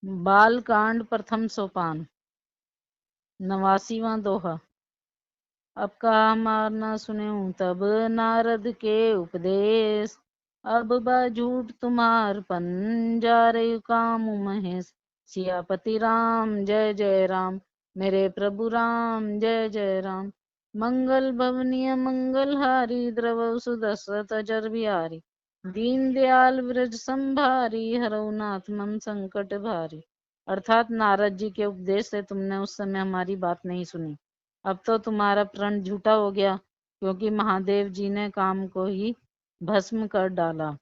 बालकांड प्रथम सोपान 89वां दोहा। अब कहा मार न सुन्यूं तब नारद के उपदेश, अब बाझूठ तुम्हार पंजारे काम महेश। सियापति राम जय जय राम, मेरे प्रभु राम जय जय राम। मंगल भवनीय मंगलहारी, द्रवौ सुदशरथ अजर बिहारी। दीन दयाल व्रज संभारी, हरौ नाथ मन संकट भारी। अर्थात नारद जी के उपदेश से तुमने उस समय हमारी बात नहीं सुनी। अब तो तुम्हारा प्रण झूठा हो गया, क्योंकि महादेव जी ने काम को ही भस्म कर डाला।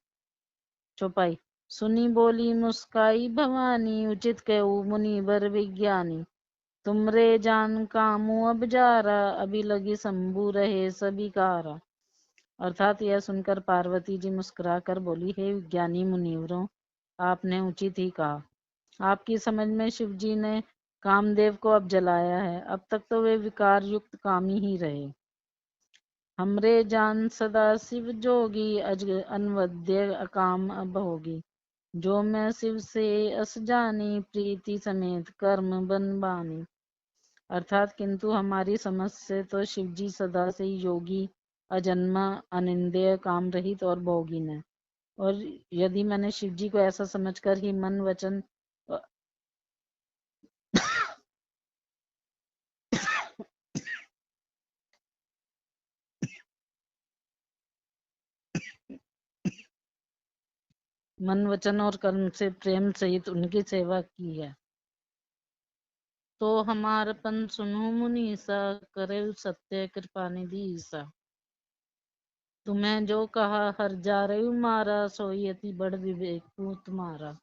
चौपाई। सुनी बोली मुस्काई भवानी, उचित कहूँ मुनिवर विज्ञानी। तुमरे जान कामू अब जारा, अभी लगी शंभु रहे सभी कारा। अर्थात यह सुनकर पार्वती जी मुस्कुरा कर बोली, हे विज्ञानी मुनिवरों, आपने उचित ही कहा। आपकी समझ में शिव जी ने कामदेव को अब जलाया है। अब तक तो वे विकार युक्त कामी ही रहे। हमरे जान सदा शिव जोगी, अज अनवद्य अकाम अब होगी। जो मैं शिव से अस जानी, प्रीति समेत कर्म बनवानी। अर्थात किंतु हमारी समझ से तो शिव जी सदा से ही योगी, अजन्मा, अनिंद्य, काम रहित और भोगीन है। और यदि मैंने शिव जी को ऐसा समझकर ही मन वचन मन वचन और कर्म से प्रेम सहित उनकी सेवा की है, तो हमारपन सुनो मुनीसा, करे सत्य कृपा निधि सा। तुम्हें जो कहा हर जा रही मारा, सोई अति बड़ विवेक तुम्हारा।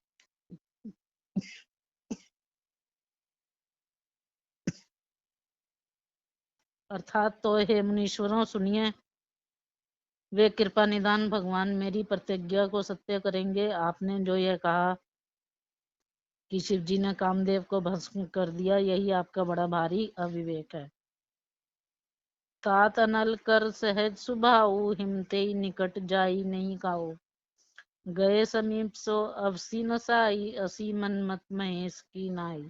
अर्थात तो हे मुनीश्वरों सुनिए, वे कृपा निदान भगवान मेरी प्रतिज्ञा को सत्य करेंगे। आपने जो यह कहा कि शिव जी ने कामदेव को भस्म कर दिया, यही आपका बड़ा भारी अविवेक है। तात अनल कर सहज सुभाऊ, हिमते निकट जाई नहीं काऊ। गए समीप सो अवसी न साई, असी मन मत महेश की नाई।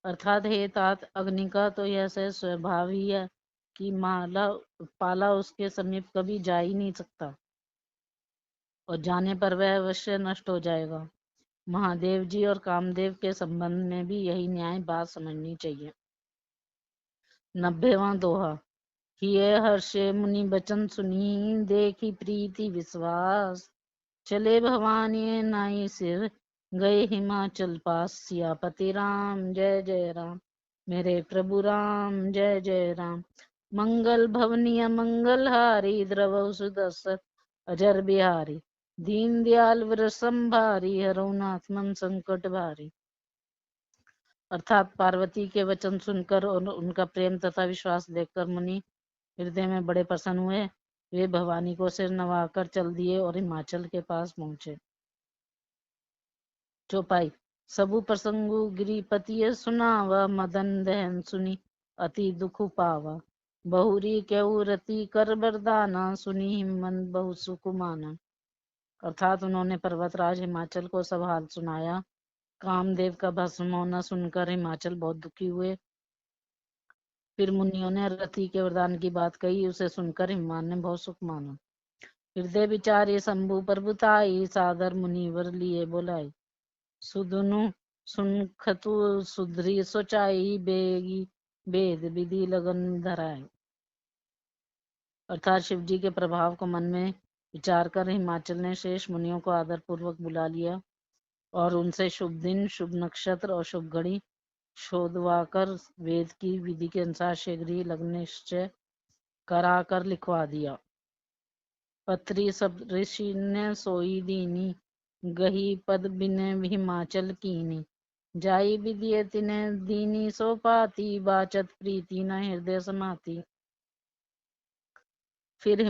अर्थात हे तात, अग्नि का तो यह सहज स्वभाव ही है कि पाला उसके समीप कभी जा ही नहीं सकता, और जाने पर वह अवश्य नष्ट हो जाएगा। महादेव जी और कामदेव के संबंध में भी यही न्याय बात समझनी चाहिए। 90वां दोहा। हिये हर्षे मुनि बचन सुनी, देखी प्रीति विश्वास। चले भवानी नाई सिर, गए हिमाचल पास। सियापति राम जय जय राम, मेरे प्रभु राम जय जय राम। मंगल भवनीय मंगलहारी, द्रवौ सुदशरथ अजर बिहारी। दीन दयाल व्रज संभारी, हरौ नाथ मन संकट भारी। अर्थात पार्वती के वचन सुनकर और उनका प्रेम तथा विश्वास देखकर मुनि हृदय में बड़े प्रसन्न हुए। वे भवानी को सिर नवाकर चल दिए और हिमाचल के पास पहुंचे। चौपाई। सबु प्रसंगु गिरिपति सुनावा, मदन दहन सुनी अति दुख पावा। बहुरी केऊ रति कर बरदाना, सुनी मन बहु सुख माना। अर्थात उन्होंने पर्वतराज हिमाचल को सब हाल सुनाया। कामदेव का भस्म होना सुनकर हिमाचल बहुत दुखी हुए। फिर मुनियों ने रति के वरदान की बात कही, उसे सुनकर हिमान ने बहुत सुख माना। हृदय विचारे शंभु प्रभुताई, सादर मुनिवर लिए बोलाई। सुदनु सुनखतु सुधरी सोचाई, बेगी वेद विधि लगन धराए। अर्थात शिव जी के प्रभाव को मन में विचार कर हिमाचल ने शेष मुनियों को आदर पूर्वक बुला लिया और उनसे शुभ दिन, शुभ नक्षत्र और शुभ घड़ी शोधवाकर वेद की विधि के अनुसार शीघ्र ही लग्न निश्चय कराकर लिखवा दिया। पत्री सब ऋषि ने सोई दीनी, गही पद बिने हिमाचल कीनी। जाई विधि तिने दीनी सो पाती, बाचत प्रीति न हृदय समाती। फिर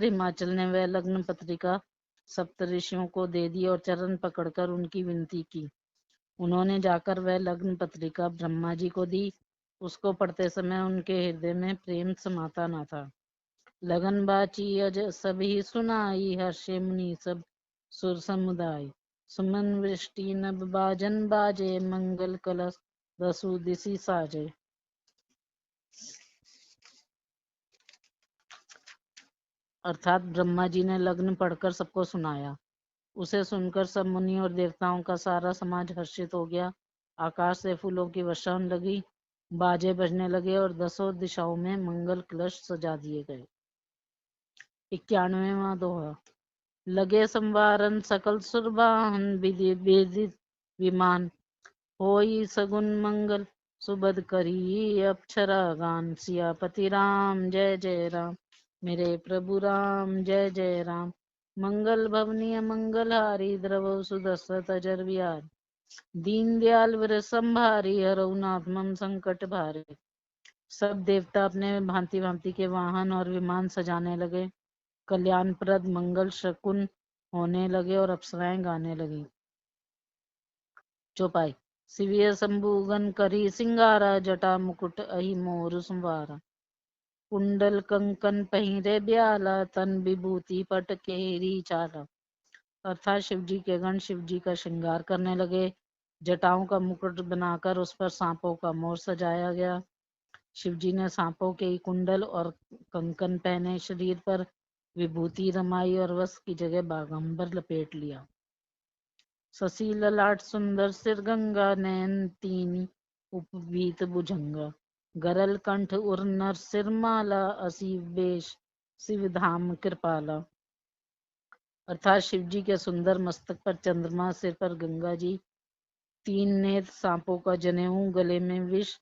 हिमाचल ने वह लग्न पत्रिका सप्त ऋषियों को दे दी और चरण पकड़कर उनकी विनती की। उन्होंने जाकर वह लग्न पत्रिका ब्रह्मा जी को दी। उसको पढ़ते समय उनके हृदय में प्रेम समाता न था। लगन बाची अज सभी सुनाई, हर्षे मुनि सब सुर समुदाय। सुमन वृष्टि नभ बाजन बाजे, मंगल कलश दसु दिशि साजे। अर्थात ब्रह्मा जी ने लग्न पढ़कर सबको सुनाया। उसे सुनकर सब मुनि और देवताओं का सारा समाज हर्षित हो गया। आकाश से फूलों की वर्षा होने लगी, बाजे बजने लगे और दसों दिशाओं में मंगल कलश सजा दिए गए। 91वां दोहा। लगे संवारन सकल सुरबाहन, विधि वेदित विमान होई सगुन मंगल, सुबद करी अप्सरा गान। सियापति राम जय जय राम, मेरे प्रभु राम जय जय राम। मंगल भवनीय मंगलहारी, द्रवौ सुदशरथ अजर विहारी। दीन दयाल वर संभारी, हरऊ नाथ मम संकट भारे। सब देवता अपने भांति भांति के वाहन और विमान सजाने लगे। कल्याणप्रद मंगल शकुन होने लगे और अप्सराएं गाने लगी। चौपाई। शिविय शंभुगन करी सिंगारा, जटा मुकुट अहि मोर संवारा। कुंडल कंकन पहिरे ब्याला, तन विभूति पट केरी चाला। अर्थात शिवजी के गण शिवजी का श्रृंगार करने लगे। जटाओं का मुकुट बनाकर उस पर सांपों का मोर सजाया गया। शिवजी ने सांपों के कुंडल और कंकन पहने, शरीर पर विभूति रमाई और वस्त्र की जगह बागंबर लपेट लिया। शशि ललाट सुंदर सिर गंगा, नयन तीन उपवीत भुजंगा। गरल कंठ उर नर सिर माला, असी वेश शिव धाम कृपाला। अर्थात शिवजी के सुंदर मस्तक पर चंद्रमा, सिर पर गंगा जी, तीन नेत्र, सांपों का जनेऊ, गले में विष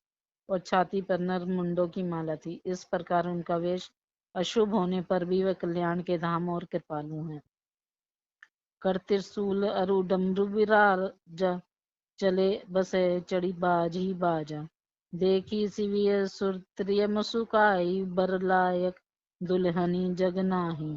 और छाती पर नर मुंडों की माला थी। इस प्रकार उनका वेश अशुभ होने पर भी वह कल्याण के धाम और कृपालु हैं। कर त्रिशूल अरु डमरू विराजा, चले बसे चढ़ी बाजी बाजा। देखी सिविय सुरत्रिय मुसुकाई, बर लायक दुल्हनी जगनाही।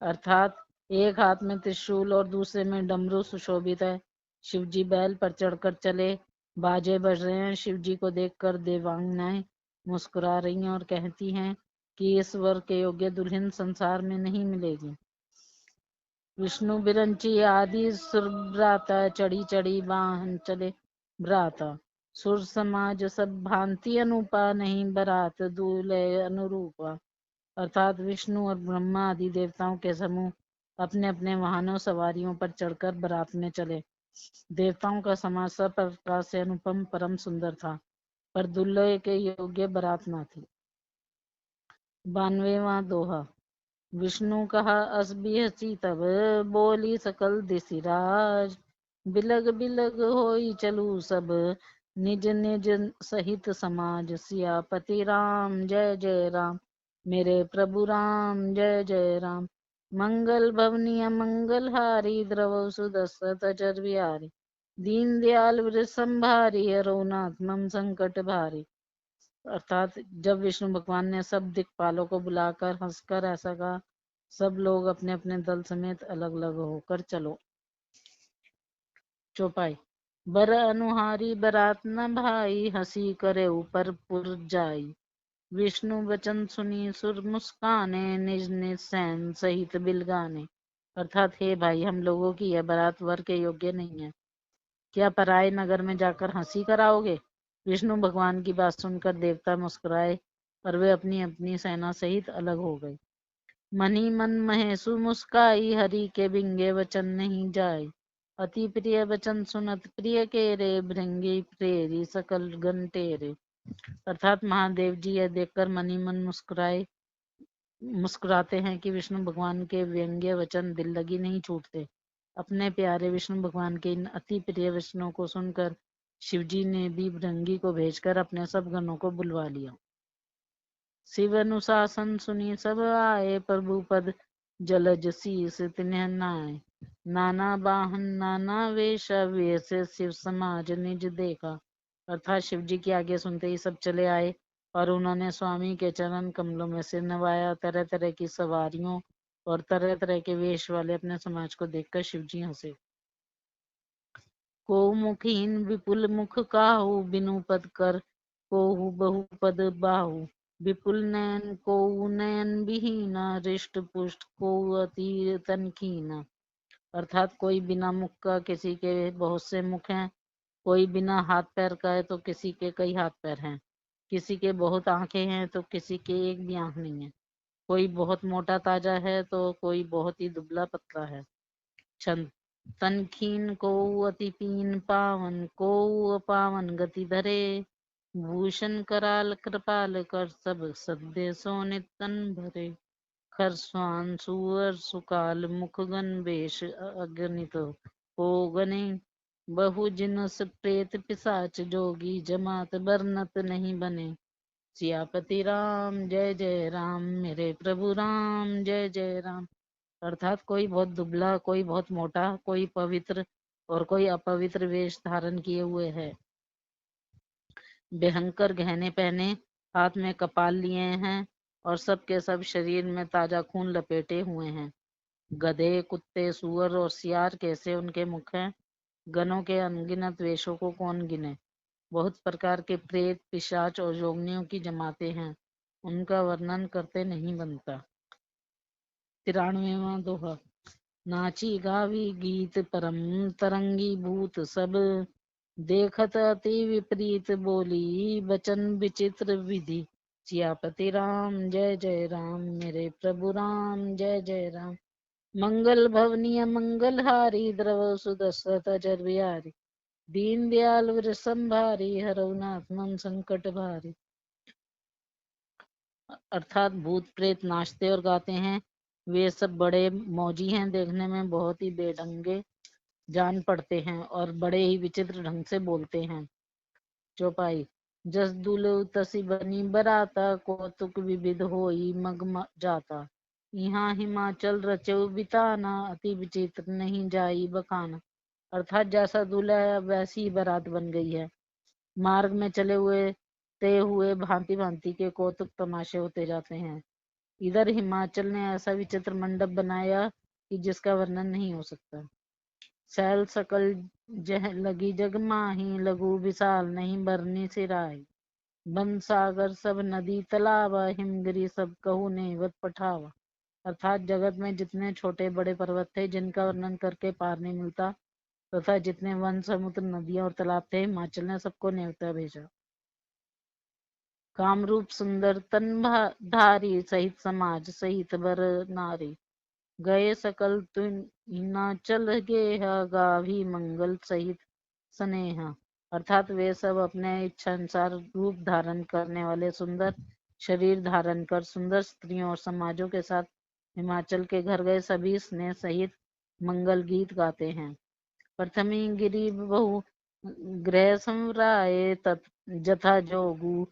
अर्थात एक हाथ में त्रिशूल और दूसरे में डमरू सुशोभित है। शिवजी बैल पर चढ़कर चले, बाजे बज रहे हैं। शिवजी को देखकर देवांगनाएं मुस्कुरा रही हैं और कहती हैं कि इस वर के योग्य दुल्हन संसार में नहीं मिलेगी। विष्णु बिरंची आदि सुरभ्राता, चढ़ी चढ़ी वाहन चले भ्राता। सुर समाज सब भांति अनुपा, नहीं बरात दूल्हे अनुरूपा। अर्थात विष्णु और ब्रह्मा आदि देवताओं के समूह अपने अपने वाहनों सवारियों पर चढ़कर बरात में चले। देवताओं का समाज सब प्रकार से अनुपम परम सुंदर था, पर दूल्हे के योग्य बरात न थी। 92वां दोहा। विष्णु कहा अस बिहसी तब, बोली सकल दिसिराज। बिलग बिलग होई चलू सब, निज निज सहित समाज। सियापति राम जय जय राम, मेरे प्रभु राम जय जय राम। मंगल भवनीय मंगलहारी, द्रवौ सुदशरथ अजर विहारी। दीन दयाल वृष संभारी, हरौ नाथ मम संकट भारी। अर्थात जब विष्णु भगवान ने सब दिक्पालों को बुलाकर हंसकर ऐसा कहा, सब लोग अपने अपने दल समेत अलग अलग होकर चलो। चौपाई। बर अनुहारी बरात न भाई, हंसी करे ऊपर पुर जाई। विष्णु वचन सुनी सुर मुस्काने, निज निज सैन सहित बिलगाने। अर्थात हे भाई, हम लोगों की यह बारात वर के योग्य नहीं है। क्या पराये नगर में जाकर हंसी कराओगे? विष्णु भगवान की बात सुनकर देवता मुस्कुराए और वे अपनी अपनी सेना सहित अलग हो गए। मनी मन महेशु मुस्काई, हरि के बिंगे वचन नहीं जाए। अति प्रिय वचन सुनत प्रिय के रे, भृंगी प्रेरी सकल गण टेरे। अर्थात महादेव जी यह देखकर मनी मन मुस्कुराते हैं कि विष्णु भगवान के व्यंग्य वचन दिल लगी नहीं छूटते। अपने प्यारे विष्णु भगवान के इन अति प्रिय वचनों को सुनकर शिवजी ने भी भृंगी को भेजकर अपने सब गणों को बुलवा लिया। शिव अनुशासन सुनी सब आए, प्रभु पद जलज शीस तिन्ह नाय। नाना वाहन नाना वेश, वेश शिव समाज निज देखा। अर्थात शिव जी की आगे सुनते ही सब चले आए और उन्होंने स्वामी के चरण कमलों में सिर नवाया। तरह तरह की सवारियों और तरह तरह के वेश वाले अपने समाज को देखकर शिवजी हंसे। को मुखहीन विपुल मुख काहू, बिनु पद कर कोहु बहु पद बाहु। विपुल नयन कोउ नयन विहीना, रिष्ट पुष्ट कोउ अति तनकीना। अर्थात कोई बिना मुख का, किसी के बहुत से मुख हैं। कोई बिना हाथ पैर का है तो किसी के कई हाथ पैर हैं। किसी के बहुत आंखें हैं तो किसी के एक भी आंख नहीं है। कोई बहुत मोटा ताजा है तो कोई बहुत ही दुबला पतला है। छंद। तन खीन को अति पीन पावन, को अपावन गति धरे। भूषण कराल कृपाल कर, सब सद्य सोने तन भरे। खरस्वान सुअर सुकाल मुखगन वेश, अगणित हो गने। बहु जिनस प्रेत पिशाच जोगी, जमात बरनत नहीं बने। सियापति राम जय जय राम, मेरे प्रभु राम जय जय राम। अर्थात कोई बहुत दुबला, कोई बहुत मोटा, कोई पवित्र और कोई अपवित्र वेश धारण किए हुए है। भयंकर गहने पहने, हाथ में कपाल लिए हैं और सब के सब शरीर में ताजा खून लपेटे हुए हैं। गधे, कुत्ते, सूअर और सियार कैसे उनके मुख हैं। गनों के अनगिनत वेशों को कौन गिने। बहुत प्रकार के प्रेत, पिशाच और योगिनियों की जमाते हैं, उनका वर्णन करते नहीं बनता। 93वां दोहा। नाची गावी गीत परम, तरंगी भूत सब। देखत अति विपरीत बोली, बचन विचित्र विधि। सियापति राम जय जय राम, मेरे प्रभु राम जय जय राम। मंगल भवनीय मंगलहारी, द्रव सुदशरथ अजर बिहारी। दीन दयाल वर संभारी, हरौ नाथ मन संकट भारी। अर्थात भूत प्रेत नाचते और गाते हैं। वे सब बड़े मौजी हैं, देखने में बहुत ही बेढंगे जान पड़ते हैं और बड़े ही विचित्र ढंग से बोलते हैं। चौपाई। जस दुलु तसी बनी बराता, कौतुक विविध होई मग जाता। यहाँ हिमाचल रचो बिताना, अति विचित्र नहीं जाई बखाना। अर्थात जैसा दूल्हा है वैसी ही बारात बन गई है। मार्ग में चले हुए ते हुए भांति भांति के कौतुक तमाशे होते जाते हैं। इधर हिमाचल ने ऐसा विचित्र मंडप बनाया कि जिसका वर्णन नहीं हो सकता। सैल सकल जह लगी जग माही, लघु विशाल नहीं बरनी सिराही। बन सागर सब नदी तालाबा, हिमगिरी सब कहू नेवत पठावा। अर्थात जगत में जितने छोटे बड़े पर्वत थे जिनका वर्णन करके पार नहीं मिलता, तथा जितने वन, समुद्र, नदियां और तालाब थे, हिमाचल ने सबको नेवता भेजा। कामरूप सुंदर तन धारी, सहित समाज सहित बर नारी। गए सकल तुम हिमाचल गेहा, गाभी मंगल सहित स्नेहा। अर्थात वे सब अपने इच्छानुसार रूप धारण करने वाले सुंदर शरीर धारण कर सुंदर स्त्रियों और समाजों के साथ हिमाचल के घर गए, सभी स्नेह सहित मंगल गीत गाते हैं। प्रथमी गिरी बहु गृह समराए, जथा जोगु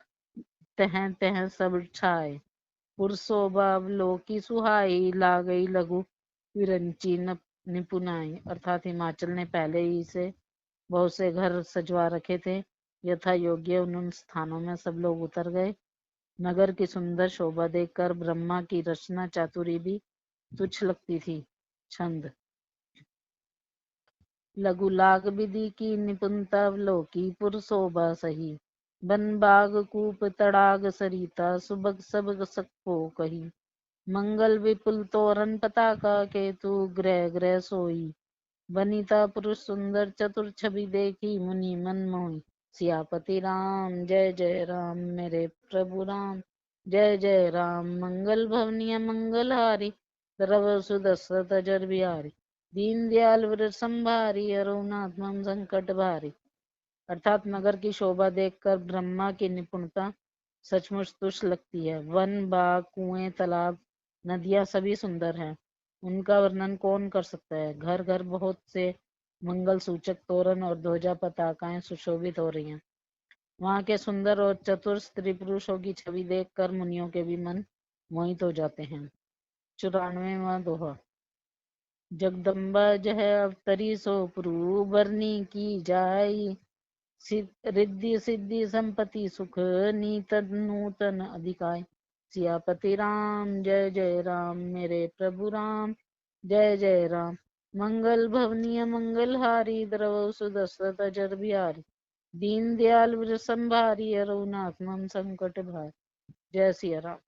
तह तह सब छाए। पुरशोभा लोकी सुहाई, ला गई लघु विरंची निपुनाई। अर्थात हिमाचल ने पहले ही से बहुत से घर सजवा रखे थे। यथा योग्य उन स्थानों में सब लोग उतर गए। नगर की सुंदर शोभा देखकर ब्रह्मा की रचना चातुरी भी तुच्छ लगती थी। छंद। लघु लाग विधि की निपुणता, लोकी पुरशोभा सही। बन बाग कूप तड़ाग सरिता, सुबग सबग सको कही। मंगल विपुल तोरण पताका, केतु ग्रह ग्रह सोई। बनीता पुरुष सुंदर चतुर, छवि देखी मुनि मन मोही। सियापति राम जय जय राम, मेरे प्रभु राम जय जय राम। मंगल भवनीय मंगलहारी, द्रव सुदशरथ अजर बिहारी। दीन दयाल वर संभारी, हरौ नाथ मन संकट भारी। अर्थात नगर की शोभा देखकर ब्रह्मा की निपुणता सचमुच तुच्छ लगती है। वन, बाग, कुएं, तालाब, नदियां सभी सुंदर हैं, उनका वर्णन कौन कर सकता है। घर घर बहुत से मंगल सूचक तोरण और ध्वजा पताकाएं सुशोभित हो रही हैं। वहां के सुंदर और चतुर स्त्री पुरुषों की छवि देखकर मुनियों के भी मन मोहित हो जाते हैं। 94वां दोहा। जगदम्बा जह अवतरी सो प्रभु, बरनी की जाई। रिद्धि सिद्धि संपत्ति सुख, नीतन नूतन अधिकाय। सियापति राम जय जय राम, मेरे प्रभु राम जय जय राम। मंगल भवनीय मंगलहारी, द्रव सुदशरथ अजर बिहारी। दीन दयाल वर संभारी, हरौ नाथ मन संकट भारी। जय सिया राम।